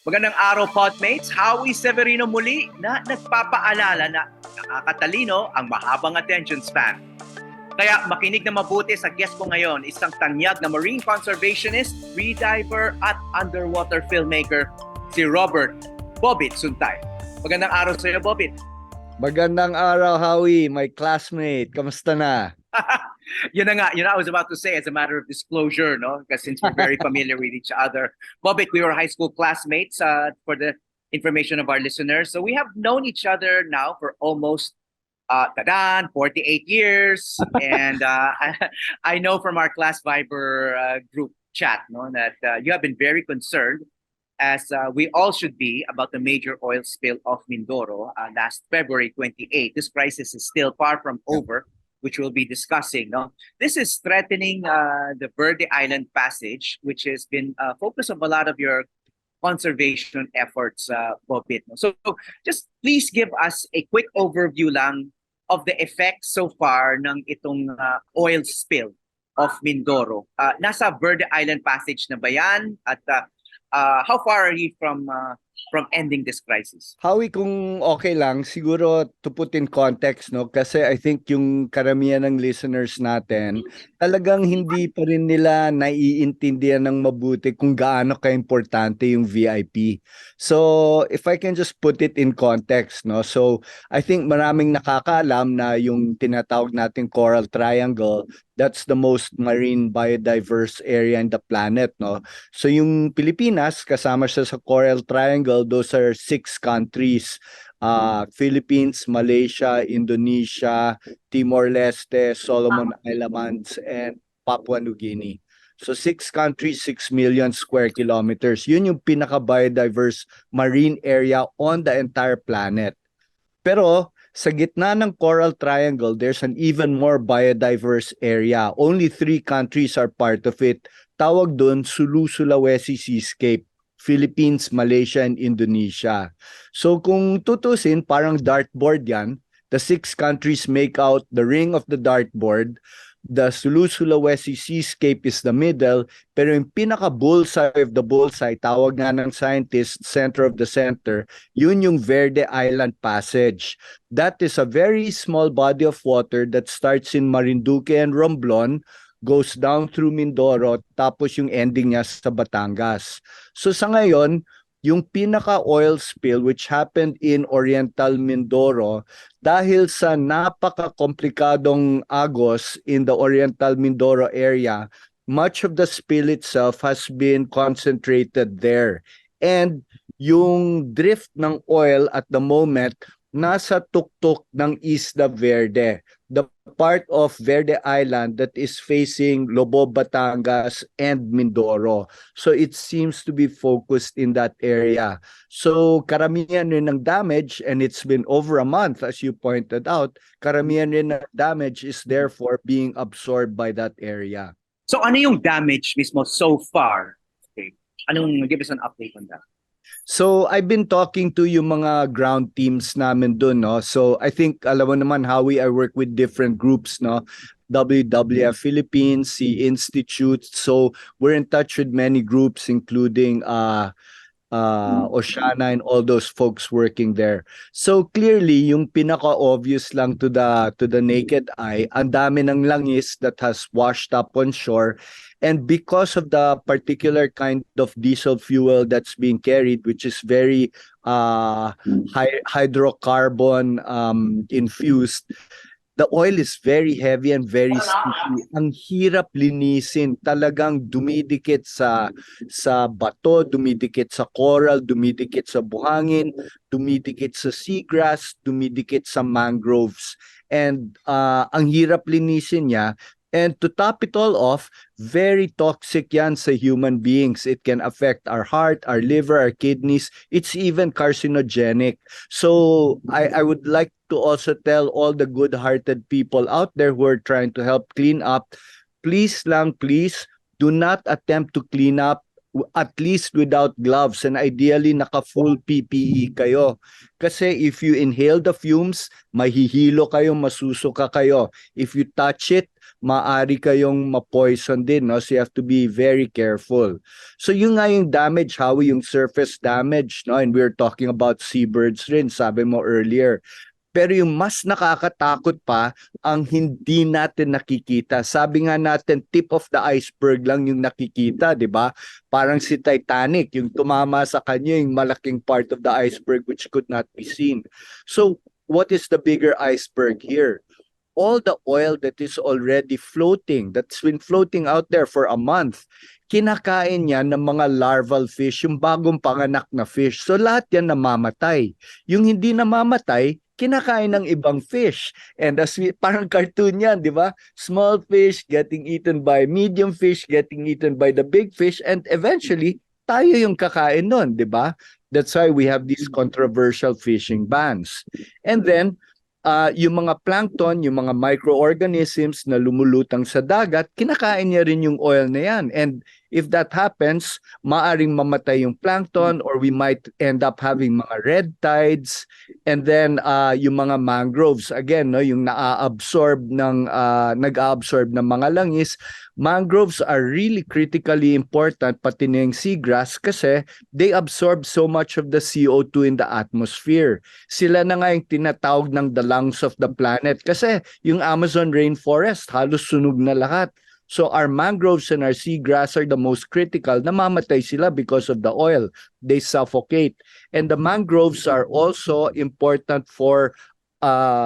Magandang araw, podmates. Howie Severino muli na nagpapaalala na nakakatalino ang mahabang attention span. Kaya makinig na mabuti sa guest ko ngayon, isang tanyag na marine conservationist, freediver at underwater filmmaker, si Robert Suntay. Magandang araw sa iyo, Bobit. Magandang araw, Howie, my classmate. Kamusta na? Yun na nga, I was about to say as a matter of disclosure, no? Because since we're very familiar with each other. Bobit, we were high school classmates for the information of our listeners. So we have known each other now for almost 48 years. And I know from our class Viber group chat, no, that you have been very concerned, as we all should be, about the major oil spill of Mindoro last February 28. This crisis is still far from over, which we'll be discussing. No, this is threatening the Verde Island Passage, which has been a focus of a lot of your conservation efforts, Bobit. No? So just please give us a quick overview lang of the effects so far ng itong oil spill of Mindoro. Nasa Verde Island Passage na ba yan? At how far are you from ending this crisis? Howie, kung okay lang, siguro to put in context, no? Kasi I think yung karamihan ng listeners natin, talagang hindi pa rin nila naiintindihan ng mabuti kung gaano ka-importante yung VIP. So, if I can just put it in context, no? So, I think maraming nakakaalam na yung tinatawag nating Coral Triangle, that's the most marine biodiverse area in the planet, no? So yung Pilipinas, kasama siya sa Coral Triangle, those are 6 countries. Philippines, Malaysia, Indonesia, Timor-Leste, Solomon Islands, and Papua New Guinea. So 6 countries, 6 million square kilometers. Yun yung pinaka-biodiverse marine area on the entire planet. Pero sa gitna ng Coral Triangle, there's an even more biodiverse area. Only 3 countries are part of it. Tawag doon, Sulu-Sulawesi Seascape, Philippines, Malaysia, and Indonesia. So kung tutusin, parang dartboard yan. The 6 countries make out the ring of the dartboard. The Sulu-Sulawesi Seascape is the middle, pero yung pinaka-bullseye of the bullseye, tawag nga ng scientist, center of the center, yun yung Verde Island Passage. That is a very small body of water that starts in Marinduque and Romblon, goes down through Mindoro, tapos yung ending niya sa Batangas. So sa ngayon, yung pinaka-oil spill which happened in Oriental Mindoro, dahil sa napaka-komplikadong agos in the Oriental Mindoro area, much of the spill itself has been concentrated there. And yung drift ng oil at the moment, nasa tuktok ng Isla Verde, the part of Verde Island that is facing Lobo, Batangas, and Mindoro. So it seems to be focused in that area. So karamihan rin ng damage, and it's been over a month, as you pointed out, karamihan rin ng damage is therefore being absorbed by that area. So ano yung damage mismo so far? Okay. Give us an update on that. So I've been talking to yung mga ground teams namin dun, no? So I think, alam mo naman, Howie, I work with different groups, no? WWF Philippines, Sea Institute. So we're in touch with many groups, including Oceana and all those folks working there. So clearly, yung pinaka-obvious lang to the naked eye, ang dami ng langis that has washed up on shore. And because of the particular kind of diesel fuel that's being carried, which is very hydrocarbon infused, the oil is very heavy and very sticky. Ang hirap linisin. Talagang dumidikit sa bato, dumidikit sa coral, dumidikit sa buhangin, dumidikit sa seagrass, dumidikit sa mangroves. And ang hirap linisin niya. And to top it all off, very toxic yan sa human beings. It can affect our heart, our liver, our kidneys. It's even carcinogenic. So I would like to also tell all the good-hearted people out there who are trying to help clean up, please do not attempt to clean up at least without gloves, and ideally naka-full PPE kayo. Kasi if you inhale the fumes, mahihilo kayo, masusuka kayo. If you touch it, maari kayong ma-poison din, no? So you have to be very careful. So yun nga yung damage, Howie, yung surface damage, no? And we're talking about seabirds rin, sabi mo earlier. Pero yung mas nakakatakot pa ang hindi natin nakikita. Sabi nga natin, tip of the iceberg lang yung nakikita, di ba? Parang si Titanic, yung tumama sa kanya, yung malaking part of the iceberg which could not be seen. So, what is the bigger iceberg here? All the oil that is already floating, that's been floating out there for a month, kinakain niya ng mga larval fish, yung bagong panganak na fish. So lahat yan namamatay. Yung hindi namamatay, kinakain ng ibang fish. And as we, parang cartoon yan, di ba? Small fish getting eaten by medium fish, getting eaten by the big fish, and eventually, tayo yung kakain nun, di ba? That's why we have these controversial fishing bans. And then, yung mga plankton, yung mga microorganisms na lumulutang sa dagat, kinakain niya rin yung oil na yan. And if that happens, maaring mamatay yung plankton, or we might end up having mga red tides. And then yung mga mangroves, again, no, yung nag-aabsorb ng mga langis. Mangroves are really critically important, pati na yung seagrass, kasi they absorb so much of the CO2 in the atmosphere. Sila na nga yung tinatawag ng the lungs of the planet, kasi yung Amazon rainforest halos sunog na lahat. So our mangroves and our seagrass are the most critical. Namamatay sila because of the oil. They suffocate. And the mangroves are also important for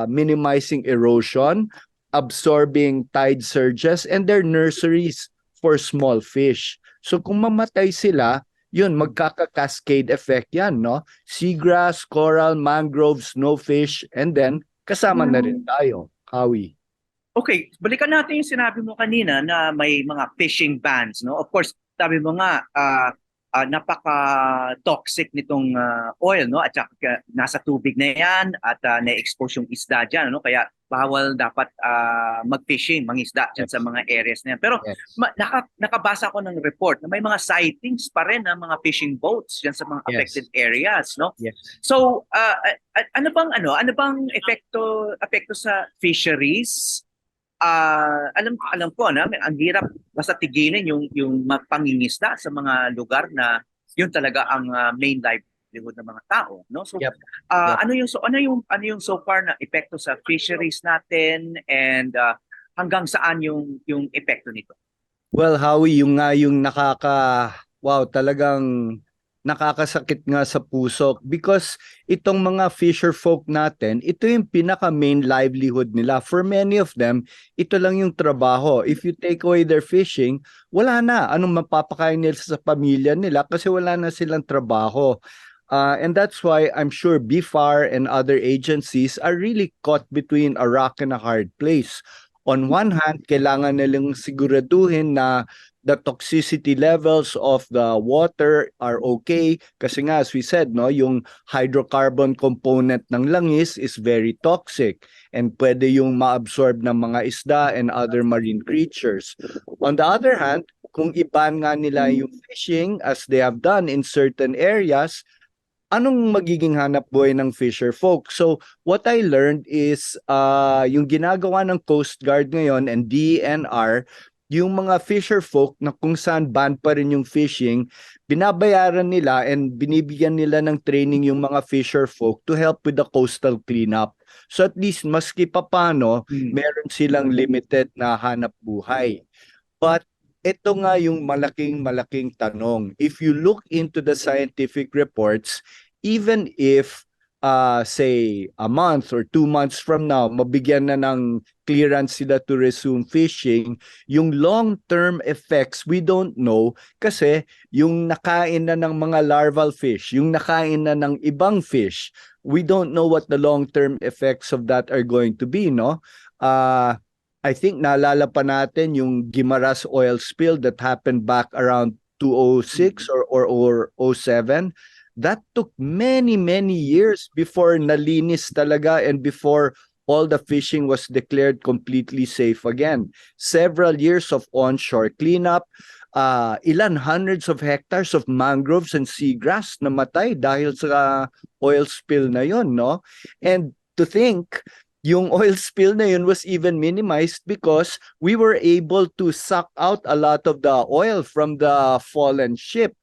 minimizing erosion, absorbing tide surges, and they're nurseries for small fish. So kung mamatay sila, yun, magkaka-cascade effect yan, no? Seagrass, coral, mangroves, no fish, and then kasama na rin tayo, Howie. Okay, balikan natin yung sinabi mo kanina na may mga fishing bans, no? Of course, sabi mo nga, napaka-toxic nitong oil, no? At saka nasa tubig na yan at na-expose yung isda dyan, no? Kaya bawal dapat mag-fishing, mangisda dyan sa mga areas na yan. Pero nakabasa ko ng report na may mga sightings pa rin ng mga fishing boats dyan sa mga affected areas, no? Yes. So, ano bang epekto sa fisheries? Alam ko na ang hirap basta tigilin yung pangingisda sa mga lugar na yun talaga ang main livelihood ng mga tao, no? So ano yung so far na epekto sa fisheries natin, and hanggang saan yung epekto nito? Well, Howie, yung talagang nakakasakit nga sa puso, because itong mga fisher folk natin, ito yung pinaka main livelihood nila. For many of them, ito lang yung trabaho. If you take away their fishing, wala na. Anong mapapakain nila sa pamilya nila kasi wala na silang trabaho. And that's why I'm sure BFAR and other agencies are really caught between a rock and a hard place. On one hand, kailangan nilang siguraduhin na the toxicity levels of the water are okay, kasi nga as we said, no, yung hydrocarbon component ng langis is very toxic and pwede yung ma-absorb ng mga isda and other marine creatures. On the other hand, kung iban nga nila yung fishing as they have done in certain areas, anong magiging hanap buhay ng fisher folk? So what I learned is yung ginagawa ng Coast Guard ngayon and DNR, yung mga fisher folk na kung saan ban pa rin yung fishing, binabayaran nila and binibigyan nila ng training yung mga fisher folk to help with the coastal cleanup. So at least maski pa paano, meron silang limited na hanap buhay. But ito nga yung malaking tanong. If you look into the scientific reports, even if say a month or 2 months from now, mabigyan na ng clearance sila to resume fishing, yung long-term effects, we don't know, kasi yung nakain na ng mga larval fish, yung nakain na ng ibang fish, we don't know what the long-term effects of that are going to be, no? I think naalala pa natin yung Guimaras oil spill that happened back around 2006 or 07. That took many years before nalinis talaga and before all the fishing was declared completely safe again. Several years of onshore cleanup. ilan hundreds of hectares of mangroves and seagrass na matay dahil sa oil spill na yon, no? And to think yung oil spill na yun was even minimized because we were able to suck out a lot of the oil from the fallen ship.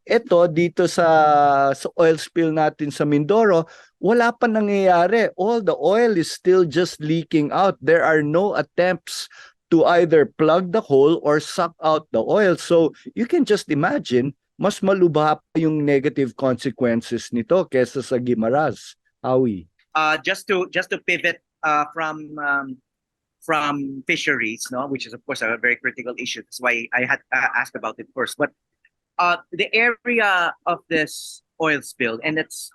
Ito, dito sa oil spill natin sa Mindoro, wala pa nangyayari. All the oil is still just leaking out. There are no attempts to either plug the hole or suck out the oil. So you can just imagine, mas malubha pa yung negative consequences nito kesa sa Guimaras. Howie. Just to pivot from fisheries, no, which is of course a very critical issue. That's why I had asked about it first. But the area of this oil spill and its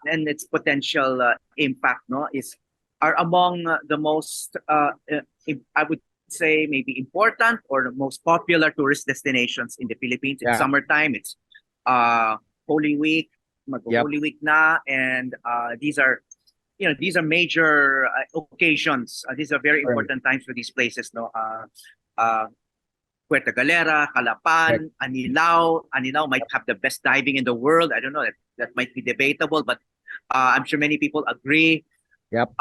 potential impact, no, are among the most I would say maybe important or the most popular tourist destinations in the Philippines. It's summertime. It's Holy Week, Holy Week na, and these are major occasions. These are very important times for these places, no. Puerto Galera, Calapan, Anilao. Anilao might have the best diving in the world. I don't know. That might be debatable, but I'm sure many people agree. Yep.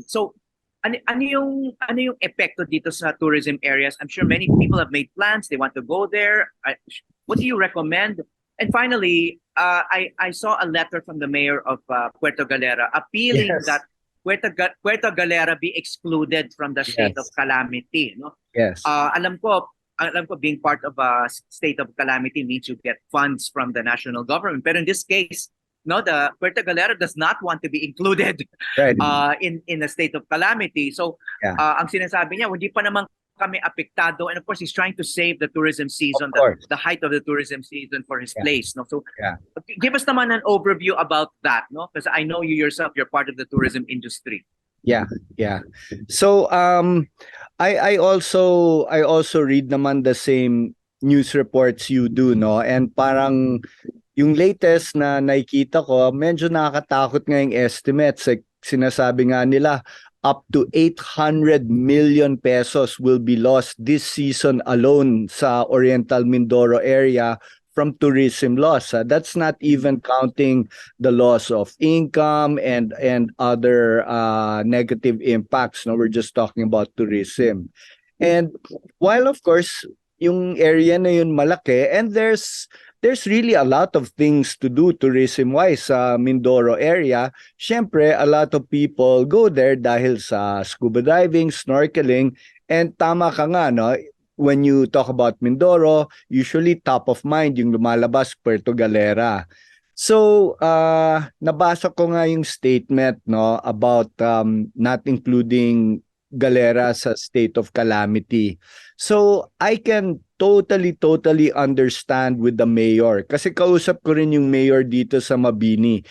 So, ano yung epekto dito sa tourism areas? I'm sure many people have made plans. They want to go there. What do you recommend? And finally, I saw a letter from the mayor of Puerto Galera appealing that Puerto Galera be excluded from the state of calamity. No? Yes. Alam ko being part of a state of calamity means you get funds from the national government. But in this case, no, the Puerto Galera does not want to be included in a state of calamity. So, ang sinasabi niya, hindi pa naman kami apektado. And of course, he's trying to save the tourism season, the height of the tourism season for his place. No? So, give us naman an overview about that, no? Because I know you yourself, you're part of the tourism industry. Yeah. So I also read naman the same news reports you do, no? And parang yung latest na nakikita ko, medyo nakakatakot nga yung estimates. Sinasabi nga nila up to 800 million pesos will be lost this season alone sa Oriental Mindoro area from tourism loss. That's not even counting the loss of income and other negative impacts. No, we're just talking about tourism. And while of course yung area na yun malaki, and there's really a lot of things to do tourism-wise sa Mindoro area. Syempre, a lot of people go there dahil sa scuba diving, snorkeling, and tama ka nga, no? When you talk about Mindoro, usually top of mind yung lumalabas Puerto Galera. So, nabasa ko nga yung statement, no, about not including Galera sa state of calamity. So, I can totally understand with the mayor. Kasi kausap ko rin yung mayor dito sa Mabini.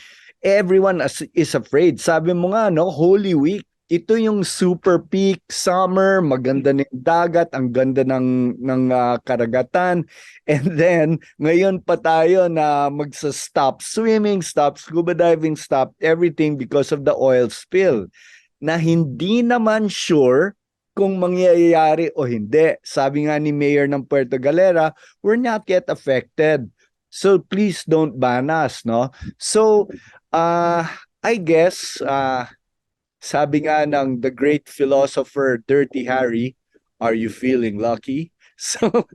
Everyone is afraid. Sabi mo nga, no, Holy Week. Ito yung super peak summer, maganda ng dagat, ang ganda ng karagatan. And then, ngayon pa tayo na magsa-stop swimming, stop scuba diving, stop everything because of the oil spill. Na hindi naman sure kung mangyayari o hindi. Sabi nga ni Mayor ng Puerto Galera, we're not yet affected. So please don't ban us, no? So, I guess, sabi nga ng the great philosopher Dirty Harry, are you feeling lucky? So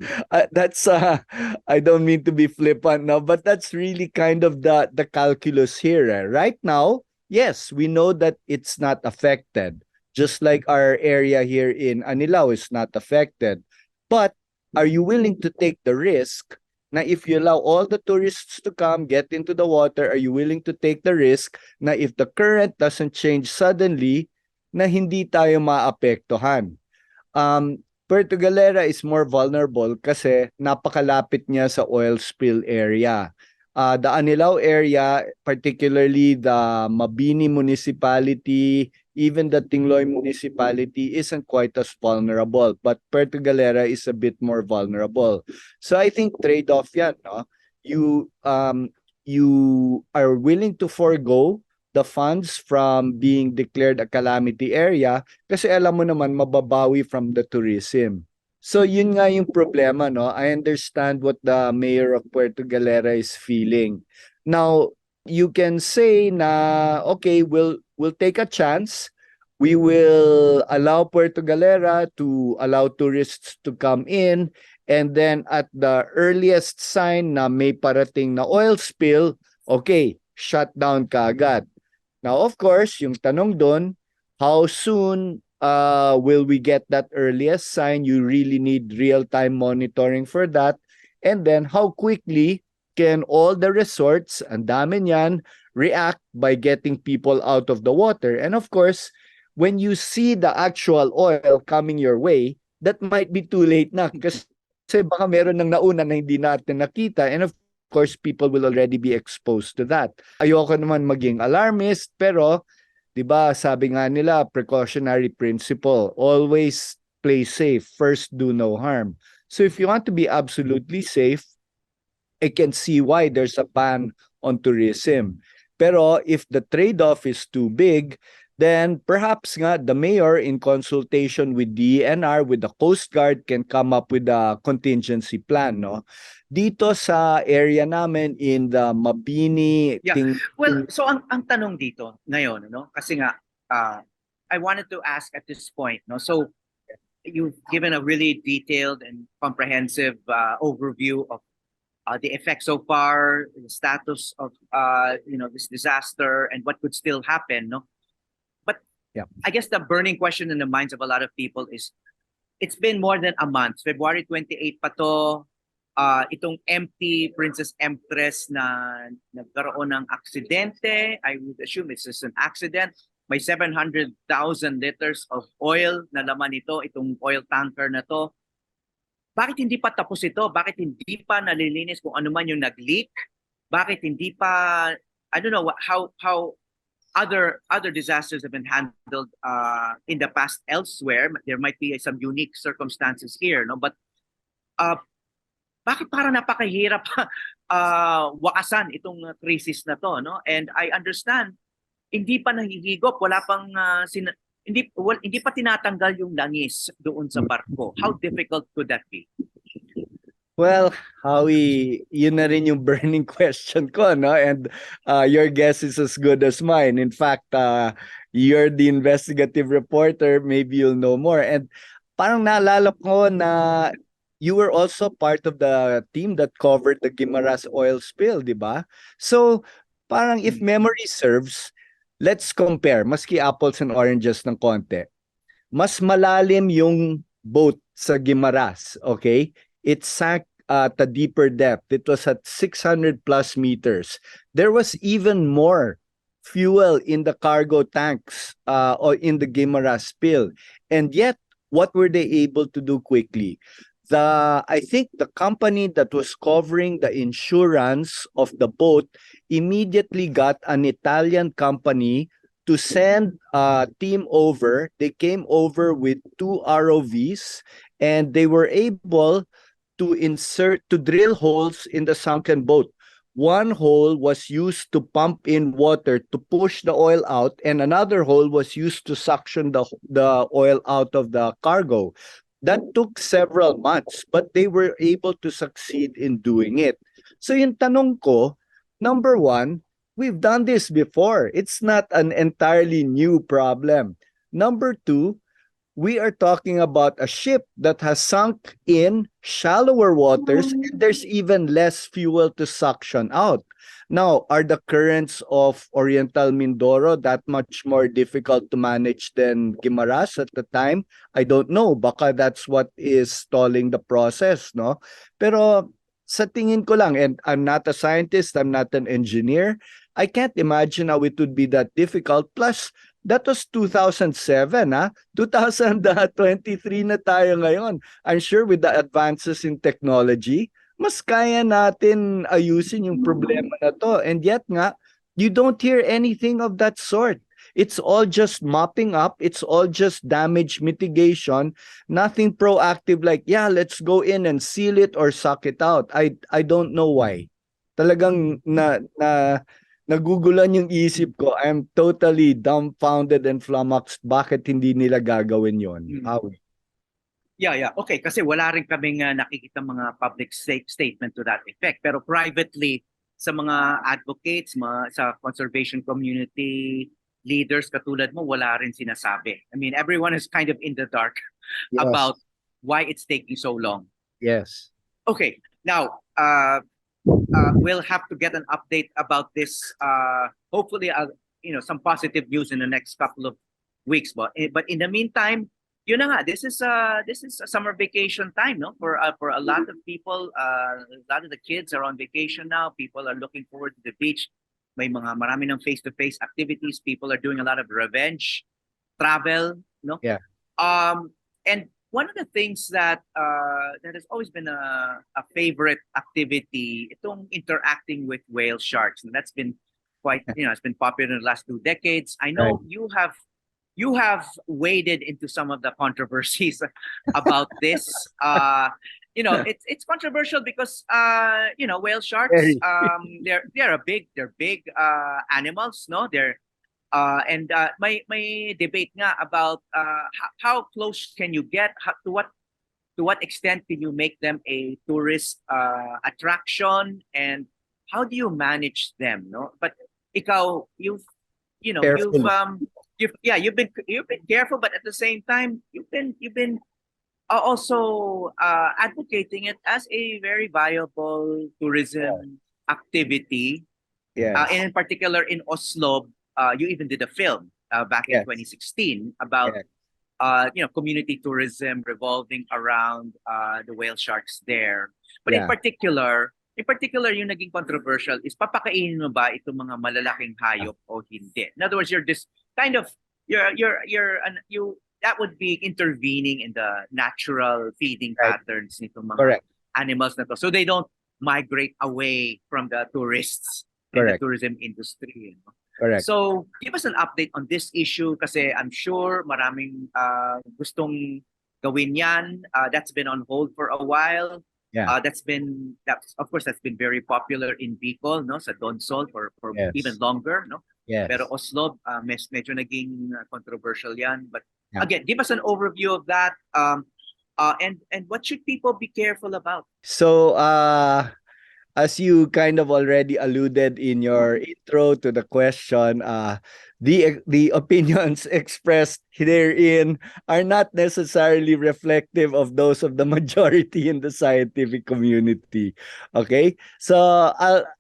that's I don't mean to be flippant now, but that's really kind of the calculus here. Right now, yes, we know that it's not affected. Just like our area here in Anilao is not affected. But are you willing to take the risk na if you allow all the tourists to come, get into the water, are you willing to take the risk na if the current doesn't change suddenly, na hindi tayo maapektuhan? Puerto Galera is more vulnerable kasi napakalapit niya sa oil spill area. The Anilao area, particularly the Mabini municipality, even the Tingloy municipality isn't quite as vulnerable, but Puerto Galera is a bit more vulnerable. So I think trade-off yan, no? You are willing to forego the funds from being declared a calamity area kasi alam mo naman mababawi from the tourism. So yun nga yung problema, no? I understand what the mayor of Puerto Galera is feeling. Now, you can say na okay, we'll take a chance. We will allow Puerto Galera to allow tourists to come in, and then at the earliest sign na may parating na oil spill, okay, shut down kaagad. Now, of course, yung tanong doon, how soon will we get that earliest sign? You really need real-time monitoring for that. And then, how quickly can all the resorts, ang dami niyan, react by getting people out of the water? And of course, when you see the actual oil coming your way, that might be too late na kasi baka meron ng nauna na hindi natin nakita. And of course, people will already be exposed to that. Ayoko naman maging alarmist, pero 'di ba, sabi nga nila, precautionary principle, always play safe, first do no harm. So if you want to be absolutely safe, I can see why there's a ban on tourism. Pero if the trade-off is too big, then perhaps nga the mayor in consultation with DNR, with the Coast Guard, can come up with a contingency plan, no? Dito sa area namin in the Mabini, Yeah. Well, so ang tanong dito ngayon, no? Kasi nga I wanted to ask at this point, no? So you've given a really detailed and comprehensive overview of the effects so far, the status of this disaster, and what could still happen, no? But yeah, I guess the burning question in the minds of a lot of people is, it's been more than a month. February 28 pa to. Itong empty Princess Empress na nagkaroon ng aksidente. I would assume it's just an accident. May 700,000 liters of oil na laman ito, itong oil tanker na to. Bakit hindi pa tapos ito? Bakit hindi pa nalilinis kung ano man yung nag-leak? Bakit hindi pa, I don't know how other disasters have been handled in the past elsewhere. There might be some unique circumstances here, no? But bakit parang napakahirap wakasan itong crisis na to, no? And I understand, hindi pa nahihigop, wala pang hindi pa tinatanggal yung langis doon sa barko. How difficult could that be? Well, Howie, yun na rin yung burning question ko, no? And your guess is as good as mine. In fact, you're the investigative reporter. Maybe you'll know more. And parang naalala ko na you were also part of the team that covered the Guimaras oil spill, di ba? So, parang if memory serves, let's compare, maski apples and oranges ng konti. Mas malalim yung boat sa Guimaras, okay? It sank at a deeper depth. It was at 600 plus meters. There was even more fuel in the cargo tanks or in the Guimaras spill. And yet, what were they able to do quickly? I think the company that was covering the insurance of the boat immediately got an Italian company to send a team over. They came over with 2 ROVs, and they were able to drill holes in the sunken boat. One hole was used to pump in water to push the oil out, and another hole was used to suction the oil out of the cargo. That took several months, but they were able to succeed in doing it. So yung tanong ko, number one, we've done this before. It's not an entirely new problem. Number two, we are talking about a ship that has sunk in shallower waters, and there's even less fuel to suction out. Now, are the currents of Oriental Mindoro that much more difficult to manage than Guimaras at the time? I don't know. Baka that's what is stalling the process, no? Pero sa tingin ko lang, and I'm not a scientist, I'm not an engineer, I can't imagine how it would be that difficult. Plus, that was 2007, 2023 na tayo ngayon. I'm sure with the advances in technology, mas kaya natin ayusin yung problema na to. And yet nga, you don't hear anything of that sort. It's all just mopping up. It's all just damage mitigation. Nothing proactive like, yeah, let's go in and seal it or suck it out. I don't know why. Talagang nagugulan yung isip ko. I'm totally dumbfounded and flummoxed. Bakit hindi nila gagawin yon? How? Yeah. Okay, kasi wala rin kaming nakikita mga public statement to that effect. Pero privately, sa mga advocates, sa conservation community leaders katulad mo, wala rin sinasabi. I mean, everyone is kind of in the dark Yes. about why it's taking so long. Yes. Okay, now we'll have to get an update about this. Hopefully, some positive news in the next couple of weeks. But in the meantime, yun na nga, this is a summer vacation time, no? For a lot of people, a lot of the kids are on vacation now. People are looking forward to the beach. Marami ng face-to-face activities. People are doing a lot of revenge travel, no? Yeah. And one of the things that has always been a favorite activity, itong interacting with whale sharks. And that's been quite, it's been popular in the last 2 decades. I know you have waded into some of the controversies about this. It's controversial because whale sharks, Very. they're big animals, no? And may debate nga about how close can you get, to what extent can you make them a tourist attraction, and how do you manage them, no? But ikaw, Careful. you've been careful, but at the same time you've been also advocating it as a very viable tourism activity. Yes. And in particular in Oslo, you even did a film back in Yes. 2016 about Yes. community tourism revolving around the whale sharks there. But Yeah. in particular, yung naging controversial is papakainin mo ba itong mga malalaking hayop o hindi? In other words, you're just kind of that would be intervening in the natural feeding Right. patterns nitong mga Correct. animals na to, so they don't migrate away from the tourists and the Correct. tourism industry. Correct. So, give us an update on this issue kasi I'm sure maraming gustong gawin yan. That's been on hold for a while. Yeah. That's been very popular in Bicol, no, sa Donsol for Yes. even longer, no. Yes. Pero Oslo, medyo naging controversial yan. But Yeah. again, give us an overview of that. And what should people be careful about? So, as you kind of already alluded in your intro to the question, the opinions expressed herein are not necessarily reflective of those of the majority in the scientific community. Okay, so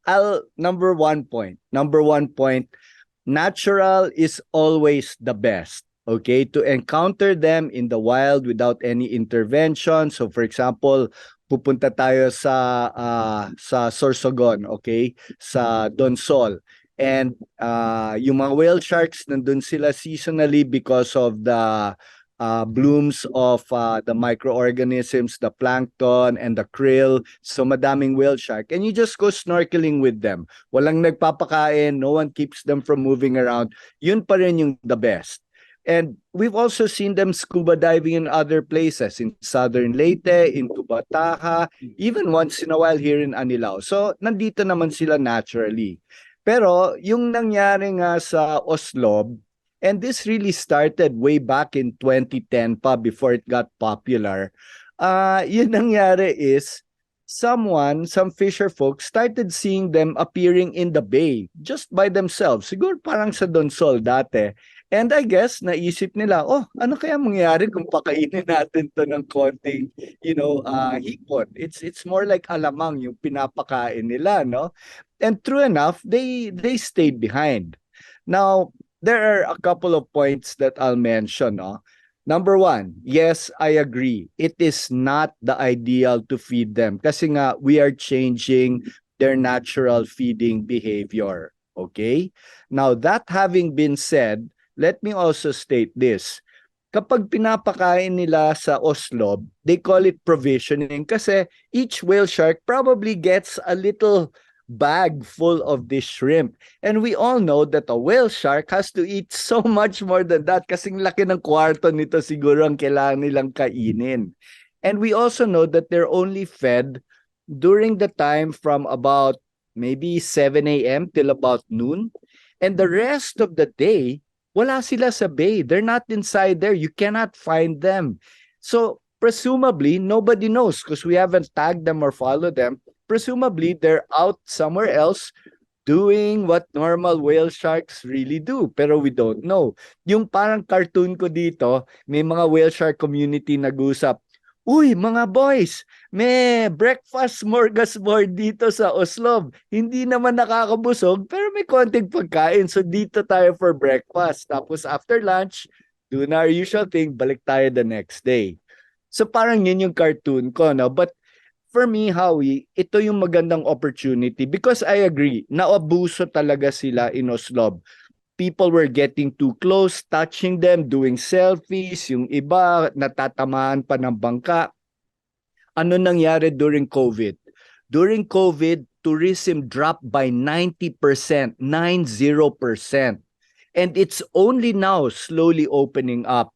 I'll number one point. Natural is always the best. Okay, to encounter them in the wild without any intervention. So, for example, pupunta tayo sa Sorsogon, okay? Sa Donsol. And yung mga whale sharks nandun sila seasonally because of the blooms of the microorganisms, the plankton and the krill. So madaming whale shark. And you just go snorkeling with them. Walang nagpapakain, no one keeps them from moving around. Yun pa rin yung the best. And we've also seen them scuba diving in other places, in southern Leyte, in Tubataha, even once in a while here in Anilao. So, nandito naman sila naturally. Pero, yung nangyari nga sa Oslo, and this really started way back in 2010 pa before it got popular, yun nangyari is, some fisher folks started seeing them appearing in the bay just by themselves. Siguro parang sa Donsol dati. And I guess naisip nila, ano kaya mangyayari kung pakainin natin to ng konting, hipon. It's more like alamang yung pinapakain nila, no? And true enough, they stayed behind. Now, there are a couple of points that I'll mention, no? Number one, yes, I agree. It is not the ideal to feed them kasi nga we are changing their natural feeding behavior. Okay? Now, that having been said, let me also state this. Kapag pinapakain nila sa Oslo, they call it provisioning kasi each whale shark probably gets a little bag full of this shrimp. And we all know that a whale shark has to eat so much more than that kasing laki ng kwarto nito siguro ang kailangan nilang kainin. And we also know that they're only fed during the time from about maybe 7 a.m. till about noon. And the rest of the day, wala sila sa bay. They're not inside there. You cannot find them. So, presumably, nobody knows because we haven't tagged them or followed them. Presumably, they're out somewhere else doing what normal whale sharks really do. Pero we don't know. Yung parang cartoon ko dito, may mga whale shark community nag-usap. Uy, mga boys, may breakfast smorgasbord dito sa Oslo. Hindi naman nakakabusog, pero may konting pagkain. So dito tayo for breakfast. Tapos after lunch, doing our usual thing, balik tayo the next day. So parang yun yung cartoon ko, no? But for me, Howie, ito yung magandang opportunity because I agree, naabuso talaga sila in Oslo. People were getting too close, touching them, doing selfies, yung iba natatamaan pa ng bangka. Ano nangyari during COVID? During COVID, tourism dropped by 90%, 90%. And it's only now slowly opening up.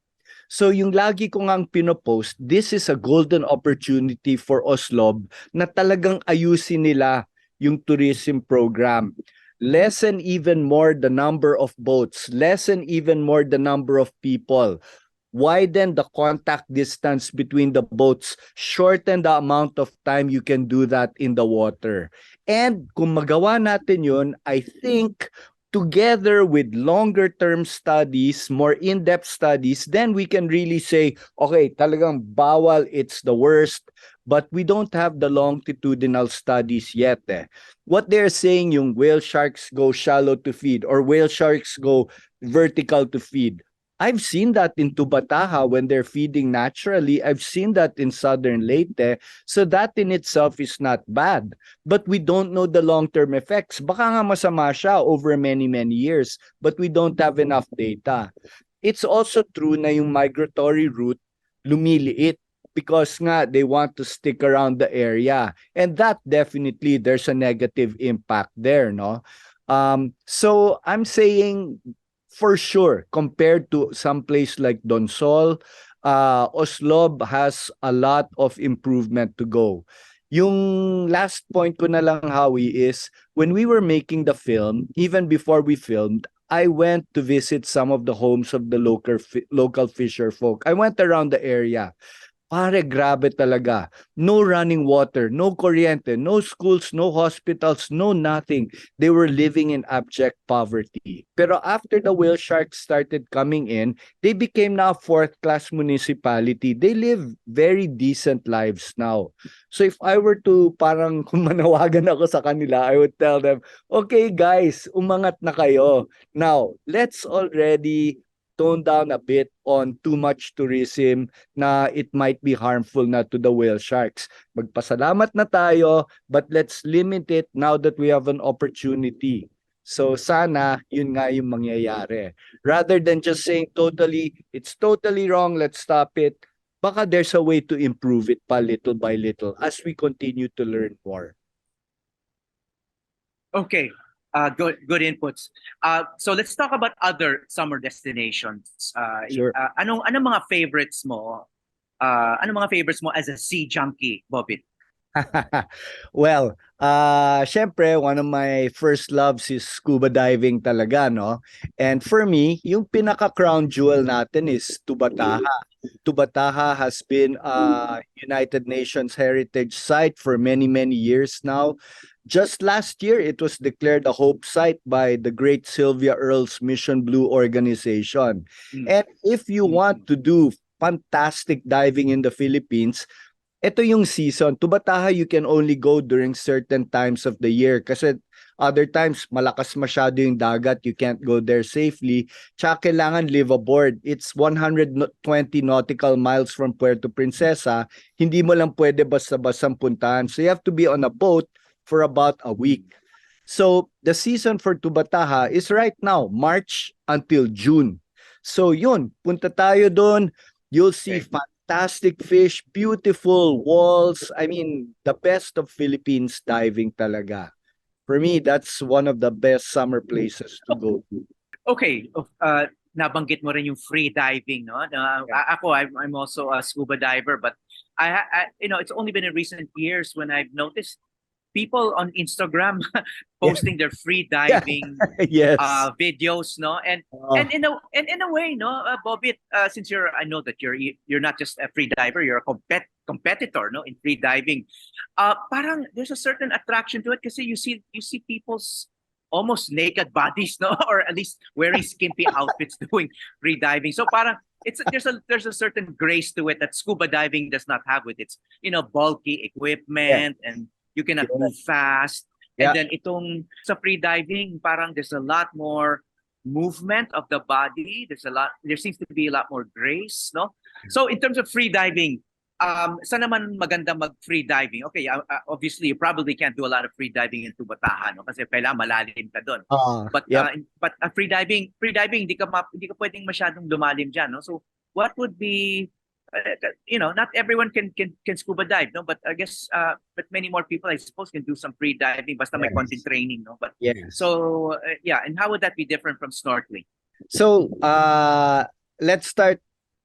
So yung lagi ko ngang pinopost, this is a golden opportunity for Oslo na talagang ayusin nila yung tourism program. Lessen even more the number of boats, lessen even more the number of people, widen the contact distance between the boats, shorten the amount of time you can do that in the water. And kung magawa natin yun, I think together with longer term studies, more in-depth studies, then we can really say, okay, talagang bawal, it's the worst, but we don't have the longitudinal studies yet. What they're saying, yung whale sharks go shallow to feed or whale sharks go vertical to feed. I've seen that in Tubataha when they're feeding naturally. I've seen that in Southern Leyte. So that in itself is not bad. But we don't know the long-term effects. Baka nga masama siya over many, many years. But we don't have enough data. It's also true na yung migratory route lumiliit because nga they want to stick around the area. And that definitely, there's a negative impact there, no? So I'm saying, for sure, compared to some place like Donsol, Oslo has a lot of improvement to go. Yung last point ko na lang, Howie, is when we were making the film, even before we filmed, I went to visit some of the homes of the local fisher folk. I went around the area. Pare, grabe talaga. No running water, no kuryente, no schools, no hospitals, no nothing. They were living in abject poverty. Pero after the whale sharks started coming in, they became now fourth-class municipality. They live very decent lives now. So if I were to parang kung manawagan ako sa kanila, I would tell them, okay guys, umangat na kayo. Now, let's already tone down a bit on too much tourism na it might be harmful na to the whale sharks. Magpasalamat na tayo, but let's limit it now that we have an opportunity. So sana yun nga yung mangyayari. Rather than just saying it's totally wrong, let's stop it. Baka there's a way to improve it pa little by little as we continue to learn more. Okay. Good inputs. So let's talk about other summer destinations. Sure. Anong mga favorites mo? Anong mga favorites mo as a sea junkie, Bobit? Well, syempre, one of my first loves is scuba diving talaga, no? And for me, yung pinaka-crown jewel natin is Tubataha. Tubataha has been a United Nations Heritage Site for many, many years now. Just last year, it was declared a Hope Site by the great Sylvia Earle's Mission Blue organization. And if you want to do fantastic diving in the Philippines, ito yung season. Tubataha, you can only go during certain times of the year kasi other times malakas masyado yung dagat, you can't go there safely. Tsaka kailangan live aboard. It's 120 nautical miles from Puerto Princesa. Hindi mo lang pwede basta-bastang puntahan. So you have to be on a boat for about a week. So the season for Tubataha is right now, March until June. So yun, punta tayo doon. You'll see fantastic fish, beautiful walls. I mean, the best of Philippines diving talaga. For me, that's one of the best summer places to go to. Okay, nabanggit mo rin yung free diving, no? Ako, I'm also a scuba diver, but I it's only been in recent years when I've noticed people on Instagram posting their free Yeah. diving Yes. videos, no, and Oh, in a way, no, Bobby, since I know that you're not just a free diver, you're a competitor, no, in free diving. Parang there's a certain attraction to it because you see people's almost naked bodies, no, or at least wearing skimpy outfits doing free diving. So parang there's a certain grace to it that scuba diving does not have with its bulky yeah. equipment, and you cannot Yeah. move fast. And Yeah. then itong sa free diving, parang there's a lot more movement of the body. There seems to be a lot more grace, no? So in terms of free diving, saan naman maganda mag-free diving? Okay, obviously you probably can't do a lot of free diving in Tubatahan, no? Kasi kailangan malalim ka doon. But Yep. free diving, hindi ka pwedeng masyadong lumalim diyan, no? So what would be not everyone can scuba dive, no, but I guess but many more people, I suppose, can do some free diving basta may konting Yes. training, no, but Yes. so yeah, and how would that be different from snorkeling? So, let's start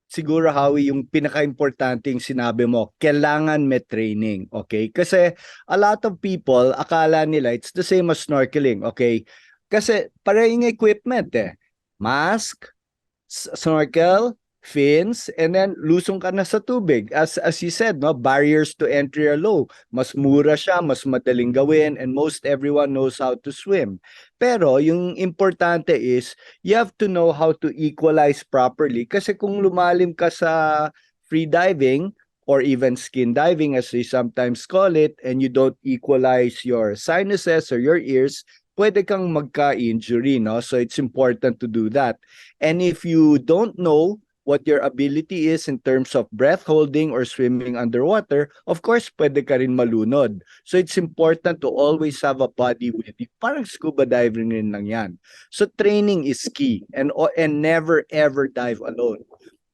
siguro, Howie, yung pinaka-importante yung sinabi mo, kailangan may training, okay? Kasi a lot of people, akala nila it's the same as snorkeling, okay? Kasi parehong equipment Mask, snorkel, fins, and then lusong ka na sa tubig. As you said, no, barriers to entry are low. Mas mura siya, mas madaling gawin, and most everyone knows how to swim. Pero yung importante is you have to know how to equalize properly, kasi kung lumalim ka sa free diving or even skin diving as we sometimes call it, and you don't equalize your sinuses or your ears, pwede kang magka-injury, no? So it's important to do that. And if you don't know what your ability is in terms of breath holding or swimming underwater, of course, pwede ka rin malunod. So it's important to always have a buddy with you. Parang scuba diving rin lang yan. So training is key, and never ever dive alone.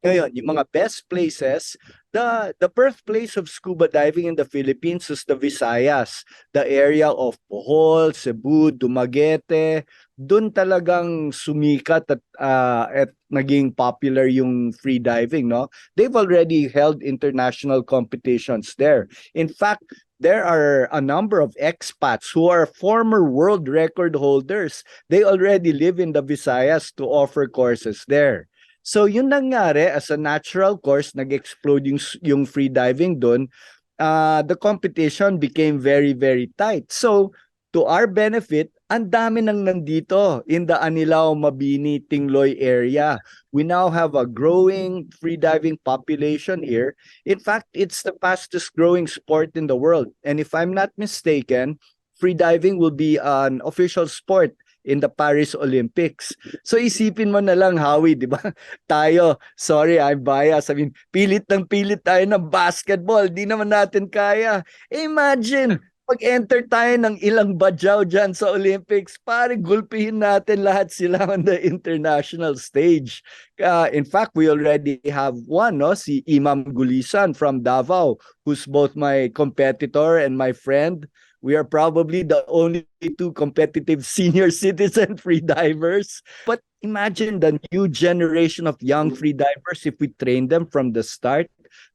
Ngayon, yung mga best places, the birthplace of scuba diving in the Philippines is the Visayas, the area of Bohol, Cebu, Dumaguete. Doon talagang sumikat at naging popular yung free diving, no? They've already held international competitions there. In fact, there are a number of expats who are former world record holders. They already live in the Visayas to offer courses there. So yun nangyari, as a natural course, nag-explode yung free diving doon. The competition became very, very tight. So to our benefit, ang dami nang nandito in the Anilao, Mabini, Tingloy area. We now have a growing free diving population here. In fact, it's the fastest growing sport in the world. And if I'm not mistaken, free diving will be an official sport in the Paris Olympics. So isipin mo na lang, Howie, di ba? Tayo, sorry, I'm biased. I mean, pilit tayo ng basketball. Di naman natin kaya. Imagine, pag-enter tayo ng ilang badyaw dyan sa Olympics, pare, gulpihin natin lahat sila on the international stage. In fact, we already have one, no? Si Imam Gulisan from Davao, who's both my competitor and my friend. We are probably the only two competitive senior citizen free divers. But imagine the new generation of young free divers, if we train them from the start,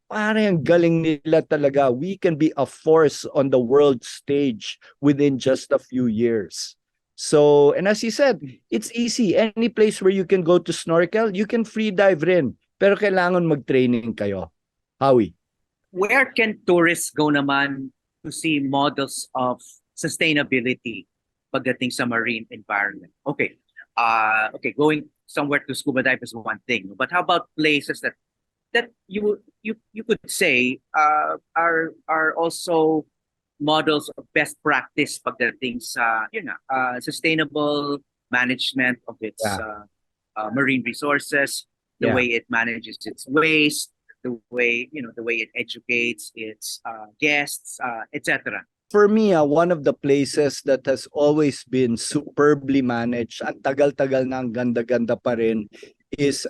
parang galing nila talaga. We can be a force on the world stage within just a few years. So, and as you said, it's easy. Any place where you can go to snorkel, you can free dive rin. Pero kailangan mag-training kayo. Howie? Where can tourists go naman to see models of sustainability pagdating sa marine environment? Okay. Going somewhere to scuba dive is one thing, but how about places that you could say are also models of best practice pagdating sa sustainable management of its marine resources, the way it manages its waste, the way it educates its guests, etc. For me, one of the places that has always been superbly managed, ang tagal-tagal na ang ganda-ganda pa rin, is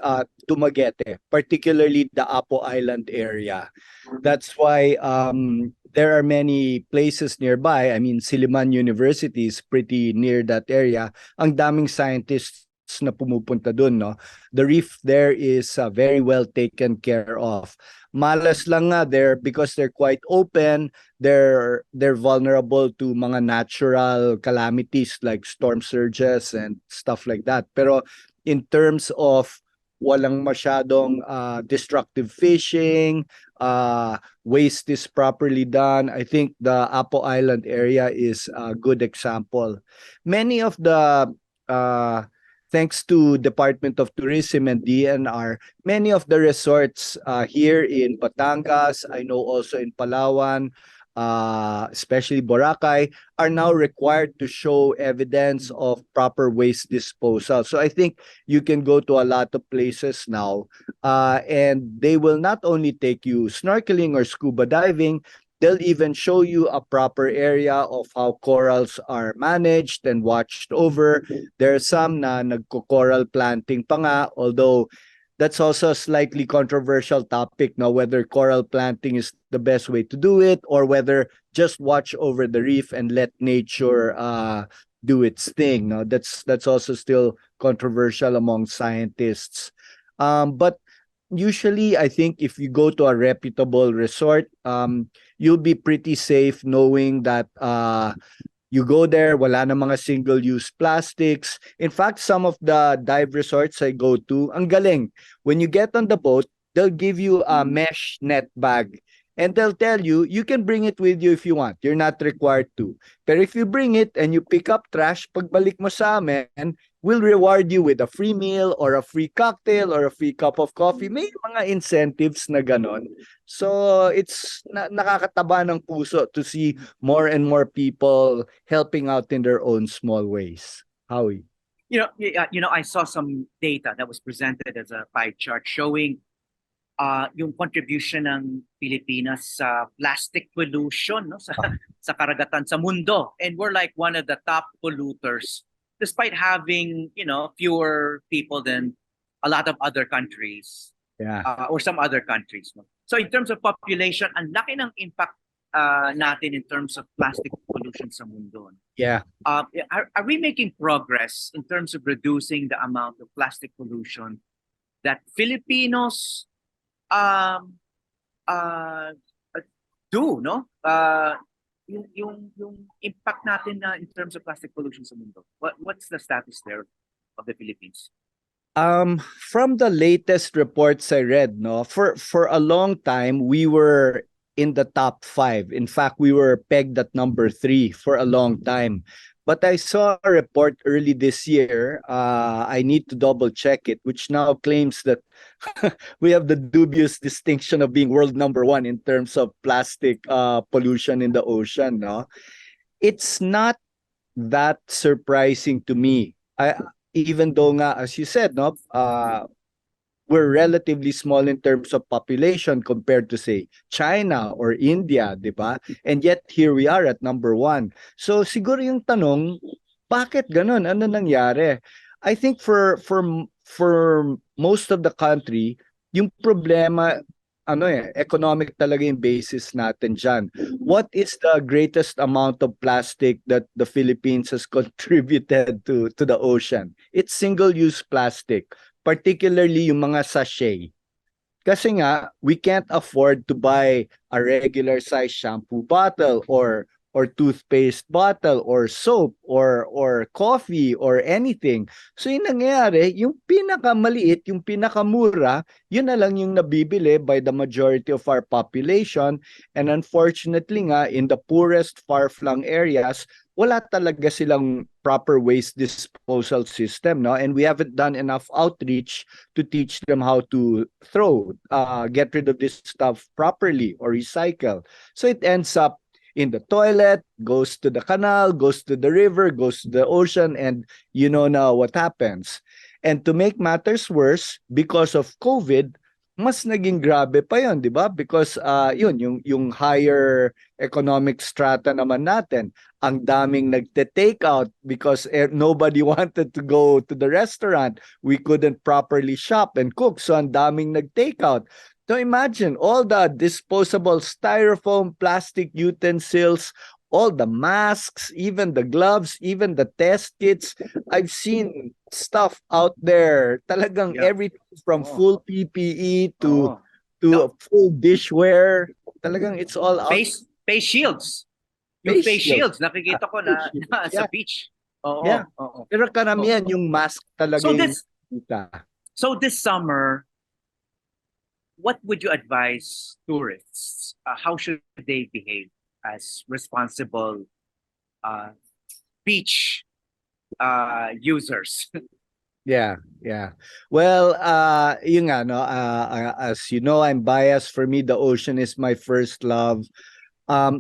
Dumaguete, particularly the Apo Island area. That's why there are many places nearby. I mean, Silliman University is pretty near that area. Ang daming scientists na pumupunta dun, no? The reef there is very well taken care of. Malas lang nga there because they're quite open, they're vulnerable to mga natural calamities like storm surges and stuff like that. Pero in terms of walang masyadong destructive fishing, waste is properly done. I think the Apo Island area is a good example. Many of the thanks to Department of Tourism and DNR, many of the resorts here in Batangas, I know also in Palawan, especially Boracay, are now required to show evidence of proper waste disposal. So I think you can go to a lot of places now, and they will not only take you snorkeling or scuba diving, they'll even show you a proper area of how corals are managed and watched over. There are some na nagko-coral planting pa nga, although that's also a slightly controversial topic now, whether coral planting is the best way to do it or whether just watch over the reef and let nature do its thing. No, that's also still controversial among scientists. But usually, I think if you go to a reputable resort, you'll be pretty safe knowing that you go there, wala na mga single-use plastics. In fact, some of the dive resorts I go to, ang galing. When you get on the boat, they'll give you a mesh net bag. And they'll tell you, you can bring it with you if you want. You're not required to. But if you bring it and you pick up trash, pagbalik mo sa amin, we'll reward you with a free meal or a free cocktail or a free cup of coffee. May mga incentives na ganon. So it's nakakataba ng puso to see more and more people helping out in their own small ways. Howie? I saw some data that was presented as a pie chart showing yung contribution ng Pilipinas sa plastic pollution, no, sa karagatan sa mundo, and we're like one of the top polluters despite having fewer people than a lot of other countries, or some other countries, no? So in terms of population, ang laki ng impact natin in terms of plastic pollution sa mundo. Are we making progress in terms of reducing the amount of plastic pollution that Filipinos do, no? Yung impact natin na in terms of plastic pollution sa mundo. What's the status there of the Philippines? From the latest reports I read, no, for a long time we were in the top 5. In fact, we were pegged at number 3 for a long time. But I saw a report early this year, I need to double check it, which now claims that we have the dubious distinction of being world number 1 in terms of plastic pollution in the ocean. No? It's not that surprising to me. Even though nga, as you said, no, we're relatively small in terms of population compared to, say, China or India, di ba? And yet, here we are at number 1. So, siguro yung tanong, bakit ganun? Ano nangyari? I think for most of the country, yung problema, economic talaga yung basis natin dyan. What is the greatest amount of plastic that the Philippines has contributed to the ocean? It's single-use plastic, particularly yung mga sachet. Kasi nga, we can't afford to buy a regular size shampoo bottle or toothpaste bottle or soap or coffee or anything. So yung nangyayari, yung pinakamaliit, yung pinakamura, yun na lang yung nabibili by the majority of our population. And unfortunately nga, in the poorest far-flung areas, wala talaga silang proper waste disposal system, no? And we haven't done enough outreach to teach them how to get rid of this stuff properly or recycle. So it ends up in the toilet, goes to the canal, goes to the river, goes to the ocean, and you know now what happens. And to make matters worse, because of COVID, mas naging grabe pa yun, di ba? Because yung higher economic strata naman natin, ang daming nagte-take out because nobody wanted to go to the restaurant. We couldn't properly shop and cook, so ang daming nag-take out. So imagine all the disposable styrofoam, plastic utensils, all the masks, even the gloves, even the test kits. I've seen stuff out there. Talagang Yeah. everything from Oh. full PPE to Oh. No. full dishware. Talagang it's all out. Face shields. Yung Face face shield. shields, nakikita ko na, Face shield. na sa Yeah, beach. Oo. yeah. Oo. Pero karamihan Oo. yung mask talaga So yung this kita. so this summer, what would you advise tourists? How should they behave as responsible uh, beach users? Yeah, yeah. Well, yun nga, no, as you know, I'm biased. For me, the ocean is my first love.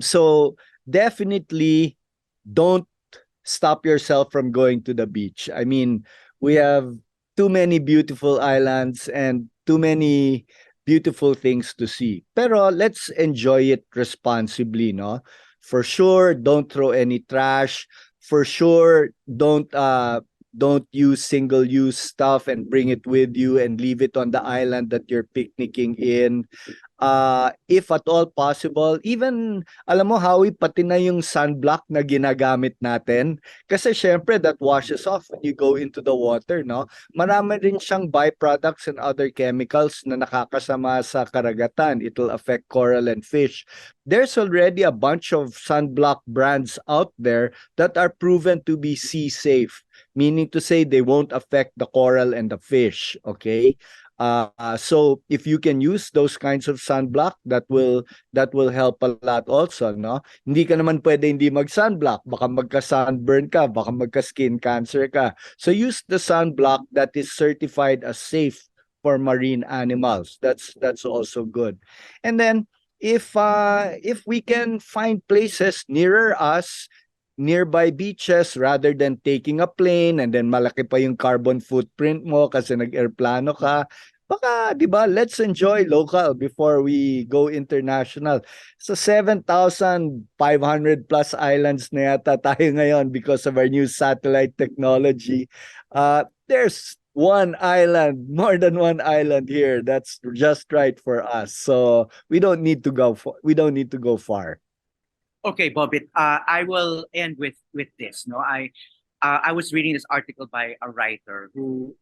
So definitely don't stop yourself from going to the beach. I mean, we have too many beautiful islands and too many beautiful things to see. Pero let's enjoy it responsibly, no? For sure, don't throw any trash. For sure, don't use single-use stuff and bring it with you and leave it on the island that you're picnicking in. If at all possible, even, alam mo, Howie, pati na yung sunblock na ginagamit natin. Kasi syempre, that washes off when you go into the water, no? Marami rin siyang byproducts and other chemicals na nakakasama sa karagatan. It will affect coral and fish. There's already a bunch of sunblock brands out there that are proven to be sea safe, meaning to say they won't affect the coral and the fish, okay? So if you can use those kinds of sunblock, that will help a lot also, no? Hindi ka naman pwede hindi mag-sunblock, baka magka-sunburn ka, baka magka-skin cancer ka. So use the sunblock that is certified as safe for marine animals. That's also good. And then if we can find places nearer us, nearby beaches, rather than taking a plane and then malaki pa yung carbon footprint mo kasi nag-airplano ka, baka, di ba, let's enjoy local before we go international. So 7,500 plus islands na yata tayo ngayon because of our new satellite technology. There's more than one island here that's just right for us. So we don't need to go far. Okay, Bobit. I will end with this. No, I was reading this article by a writer who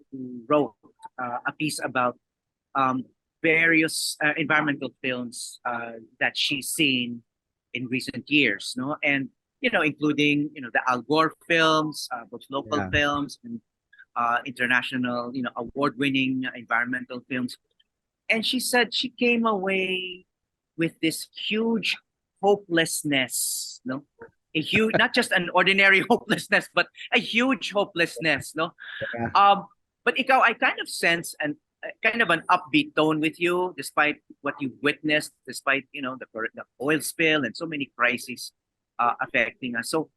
wrote a piece about um, various environmental films that she's seen in recent years. No, and including the Al Gore films, both local Yeah. films and international, award-winning environmental films. And she said she came away with this huge hopelessness, no? A huge, not just an ordinary hopelessness, but a huge hopelessness, no? Yeah. But ikaw, I kind of sense kind of an upbeat tone with you, despite what you've witnessed, despite the oil spill and so many crises affecting us. So,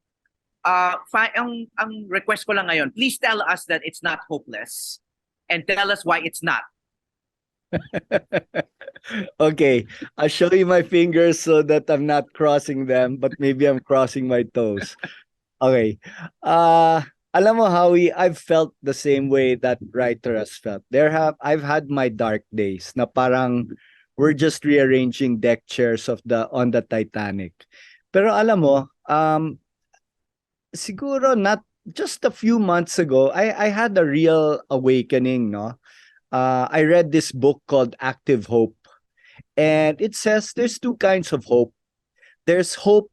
ang request ko lang ngayon, please tell us that it's not hopeless, and tell us why it's not. Okay, I'll show you my fingers so that I'm not crossing them, but maybe I'm crossing my toes. Okay. Alam mo, Howie, I've felt the same way that writer has felt. I've had my dark days na parang we're just rearranging deck chairs on the Titanic. Pero alam mo, siguro not just a few months ago, I had a real awakening, no? I read this book called Active Hope, and it says there's two kinds of hope. There's hope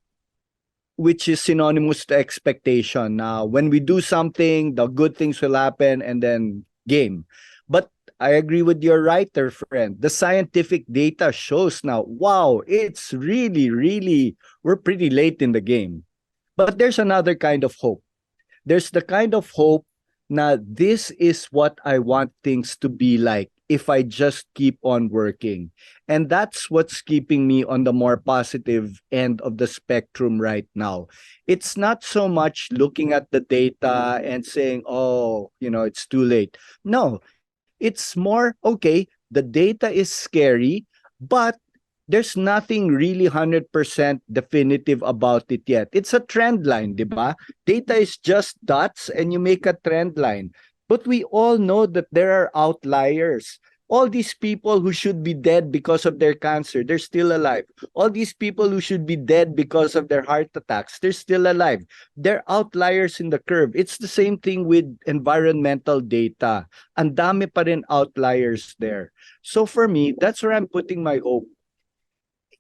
which is synonymous to expectation. Now, when we do something, the good things will happen, and then game. But I agree with your writer friend. The scientific data shows now, wow, it's really, we're pretty late in the game. But there's another kind of hope. There's the kind of hope na this is what I want things to be like if I just keep on working. And that's what's keeping me on the more positive end of the spectrum right now. It's not so much looking at the data and saying, oh, it's too late. No, it's more, okay, the data is scary, but there's nothing really 100% definitive about it yet. It's a trend line, di ba? Data is just dots and you make a trend line. But we all know that there are outliers. All these people who should be dead because of their cancer, they're still alive. All these people who should be dead because of their heart attacks, they're still alive. They're outliers in the curve. It's the same thing with environmental data. Ang dami pa rin outliers there. So for me, that's where I'm putting my hope.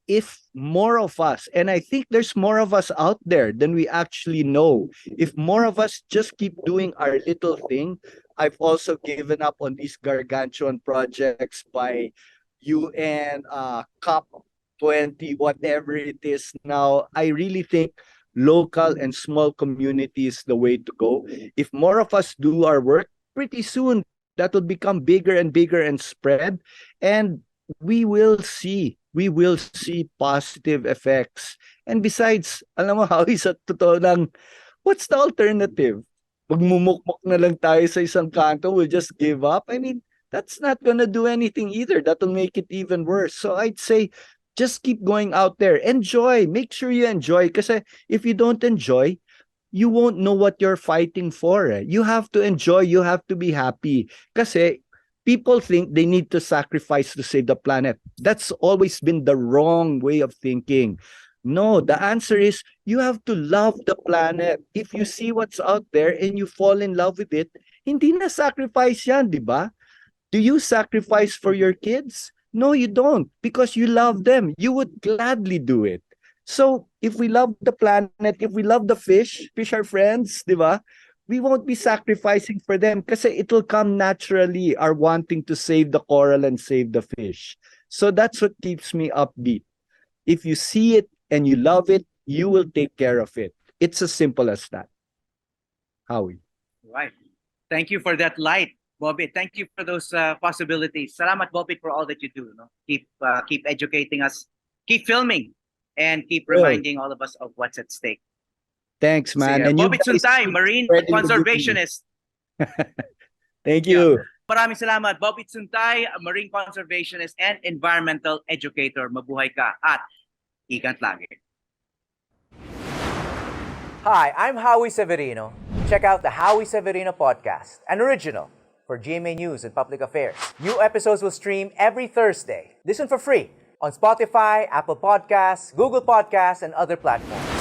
If more of us, and I think there's more of us out there than we actually know, if more of us just keep doing our little thing. I've also given up on these gargantuan projects by UN, COP 20, whatever it is now. I really think local and small community is the way to go. If more of us do our work, pretty soon that will become bigger and bigger and spread, and we will see positive effects. And besides, alam mo how sa totoo lang, what's the alternative? Magmumukmuk na lang tayo sa isang kanto, we'll just give up. I mean, that's not gonna do anything either. That'll make it even worse. So I'd say just keep going out there. Enjoy. Make sure you enjoy. Kasi if you don't enjoy, you won't know what you're fighting for. You have to enjoy. You have to be happy. Kasi people think they need to sacrifice to save the planet. That's always been the wrong way of thinking. No, the answer is you have to love the planet. If you see what's out there and you fall in love with it, hindi na sacrifice yan, di ba? Do you sacrifice for your kids? No, you don't, because you love them. You would gladly do it. So if we love the planet, if we love the fish are friends, di ba? We won't be sacrificing for them kasi it'll come naturally, our wanting to save the coral and save the fish. So that's what keeps me upbeat. If you see it and you love it, you will take care of it. It's as simple as that. Howie. Right. Thank you for that light, Bobby. Thank you for those possibilities. Salamat, Bobby, for all that you do. No? Keep educating us, keep filming, and keep reminding all of us of what's at stake. Thanks, man. And Robert Suntay, marine conservationist. Thank you. Maraming salamat, Robert Suntay, marine conservationist and environmental educator. Mabuhay ka at ikat lagi. Hi, I'm Howie Severino. Check out the Howie Severino Podcast, an original for GMA News and Public Affairs. New episodes will stream every Thursday. Listen for free on Spotify, Apple Podcasts, Google Podcasts, and other platforms.